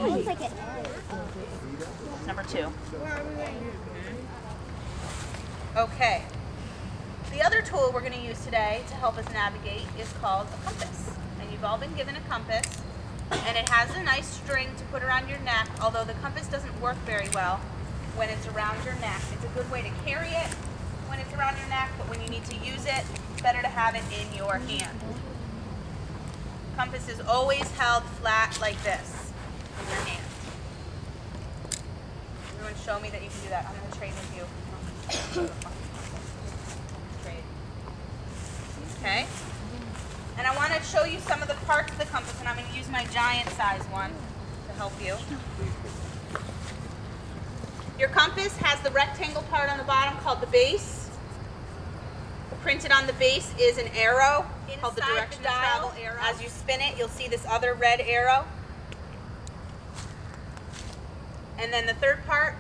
looks like it. Number 2. Okay. The other tool we're going to use today to help us navigate is called a compass. And you've all been given a compass, and it has a nice string to put around your neck, although the compass doesn't work very well when it's around your neck. It's a good way to carry it when it's around your neck, but when you need to use it, it's better to have it in your hand. Compass is always held flat like this in your hand. Everyone show me that you can do that. I'm going to trade with you. Trade. Okay? And I want to show you some of the parts of the compass, and I'm going to use my giant size one to help you. Your compass has the rectangle part on the bottom called the base. Printed on the base is an arrow called the direction of travel arrow. As you spin it, you'll see this other red arrow. And then the third part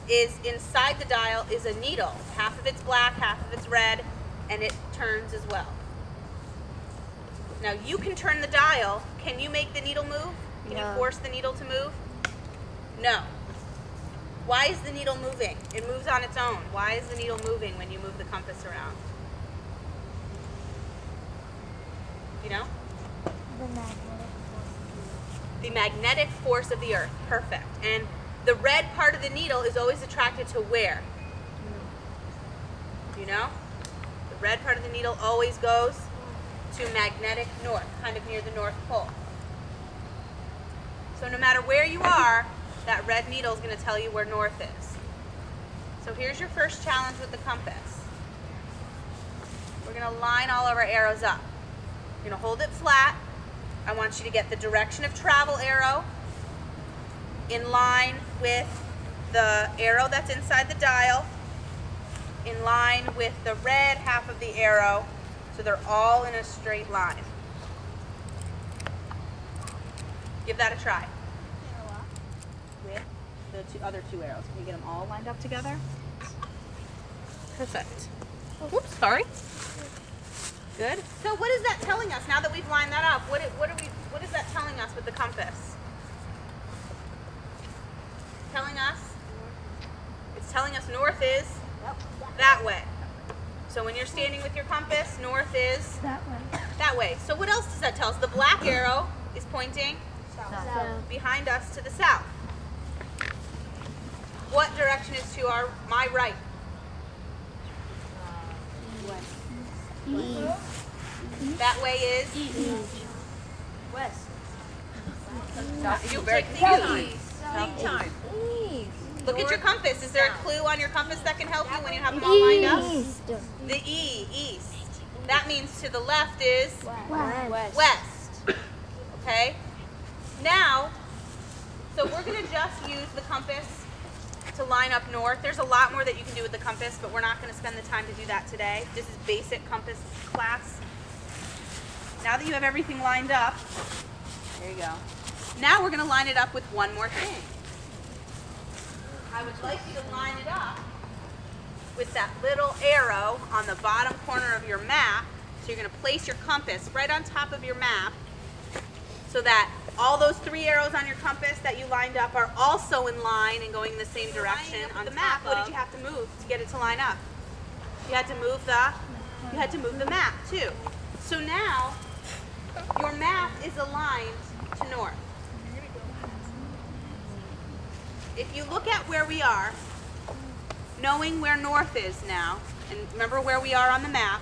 is inside the dial is a needle. Half of it's black, half of it's red, and it turns as well. Now you can turn the dial. Can you make the needle move? Can you force the needle to move? No. Why is the needle moving? It moves on its own. Why is the needle moving when you move the compass around? You know? The magnetic force of the earth. Perfect. And the red part of the needle is always attracted to where? You know? The red part of the needle always goes to magnetic north, kind of near the North Pole. So no matter where you are, that red needle is going to tell you where north is. So here's your first challenge with the compass. We're going to line all of our arrows up. You're going to hold it flat. I want you to get the direction of travel arrow in line with the arrow that's inside the dial, in line with the red half of the arrow, so they're all in a straight line. Give that a try. With the other two arrows. Can you get them all lined up together? Perfect. Oops, sorry. Good. So what is that telling us now that we've lined that up? What is that telling us with the compass? Telling us? It's telling us north is that way. So when you're standing with your compass, north is that way. So what else does that tell us? The black arrow is pointing behind us to the south. What direction is to my right? East. That way is? East. West. You're very confused. Take time. Look at your compass. Is there a clue on your compass that can help you when you have them all lined up? The E, east. That means to the left is? West. Okay? Now, so we're going to just use the compass to line up north. There's a lot more that you can do with the compass, but we're not going to spend the time to do that today. This is basic compass class. Now that you have everything lined up, there you go. Now we're going to line it up with one more thing. I would like you to line it up with that little arrow on the bottom corner of your map. So you're going to place your compass right on top of your map so that all those 3 arrows on your compass that you lined up are also in line and going in the same direction on the map. What did you have to move to get it to line up? You had to move the map too. So now your map is aligned to north. If you look at where we are, knowing where north is now, and remember where we are on the map,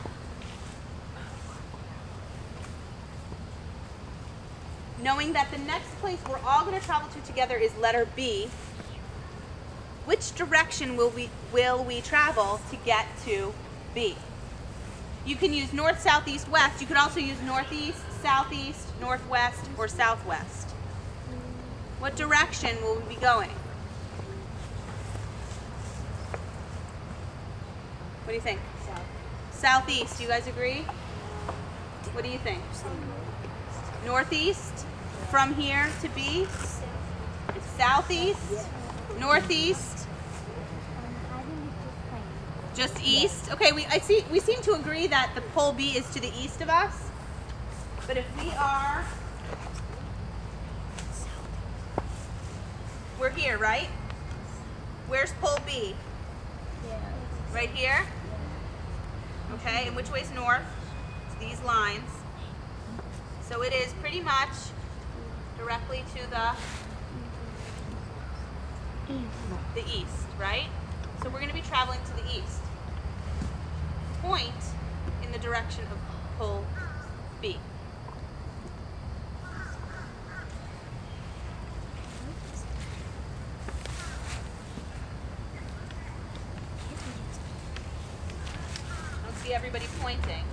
knowing that the next place we're all going to travel to together is letter B, which direction will we travel to get to B? You can use north, south, east, west. You could also use northeast, southeast, northwest, or southwest. What direction will we be going? What do you think? Southeast. Do you guys agree? What do you think? Northeast from here to B? Southeast? Northeast? Just east? Okay, we seem to agree that the pole B is to the east of us. But if we are we're here, right? Where's pole B? Right here? Okay, and which way's north? It's these lines. So it is pretty much directly to the east, right? So we're going to be traveling to the east. Point in the direction of pole B. I don't see everybody pointing.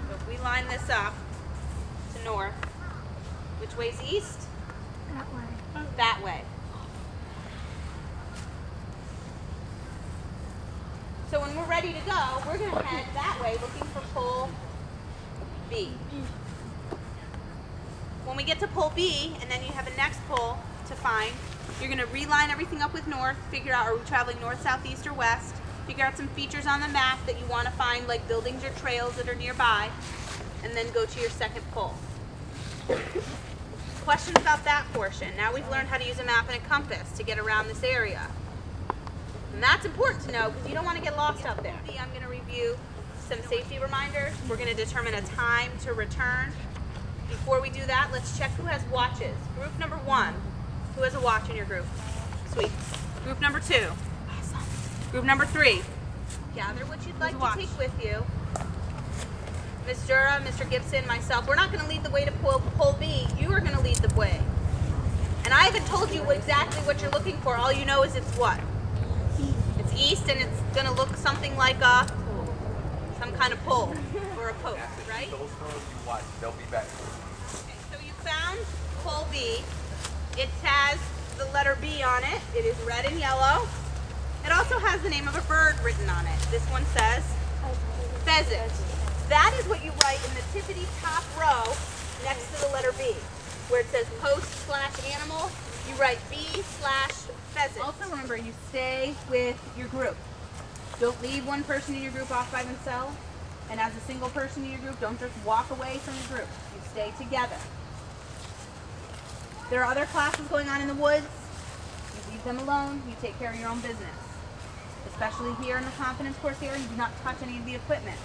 So if we line this up to north, which way's east? That way. That way. So when we're ready to go, we're going to head that way looking for pole B. When we get to pole B, and then you have a next pole to find, you're going to reline everything up with north, figure out are we traveling north, south, east, or west, figure out some features on the map that you want to find, like buildings or trails that are nearby, and then go to your second pole. Questions about that portion? Now we've learned how to use a map and a compass to get around this area. And that's important to know because you don't want to get lost out there. I'm going to review some safety reminders. We're going to determine a time to return. Before we do that, let's check who has watches. Group number 1. Who has a watch in your group? Sweet. Group number 2. Awesome. Group number 3. Gather what you'd like to take with you. Ms. Jura, Mr. Gibson, myself, we're not going to lead the way to pole B. You are going to lead the way. And I haven't told you exactly what you're looking for. All you know is it's what? It's east, and it's going to look something like some kind of pole or a post, right? They'll be back. Okay, so you found pole B. It has the letter B on it. It is red and yellow. It also has the name of a bird written on it. This one says pheasant. That is what you write in the tippity top row next to the letter B. Where it says post/animal, you write B/pheasant. Also remember, you stay with your group. Don't leave one person in your group off by themselves. And as a single person in your group, don't just walk away from your group. You stay together. There are other classes going on in the woods. You leave them alone. You take care of your own business. Especially here in the confidence course area, you do not touch any of the equipment.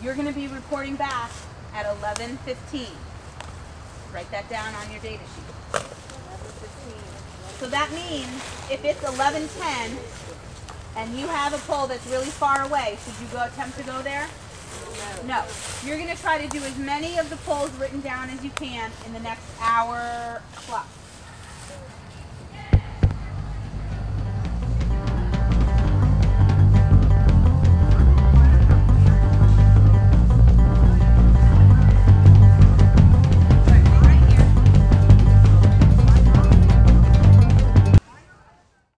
You're going to be reporting back at 11:15. Write that down on your data sheet. 11:15. So that means if it's 11:10 and you have a pole that's really far away, should you attempt to go there? No. You're going to try to do as many of the poles written down as you can in the next hour plus.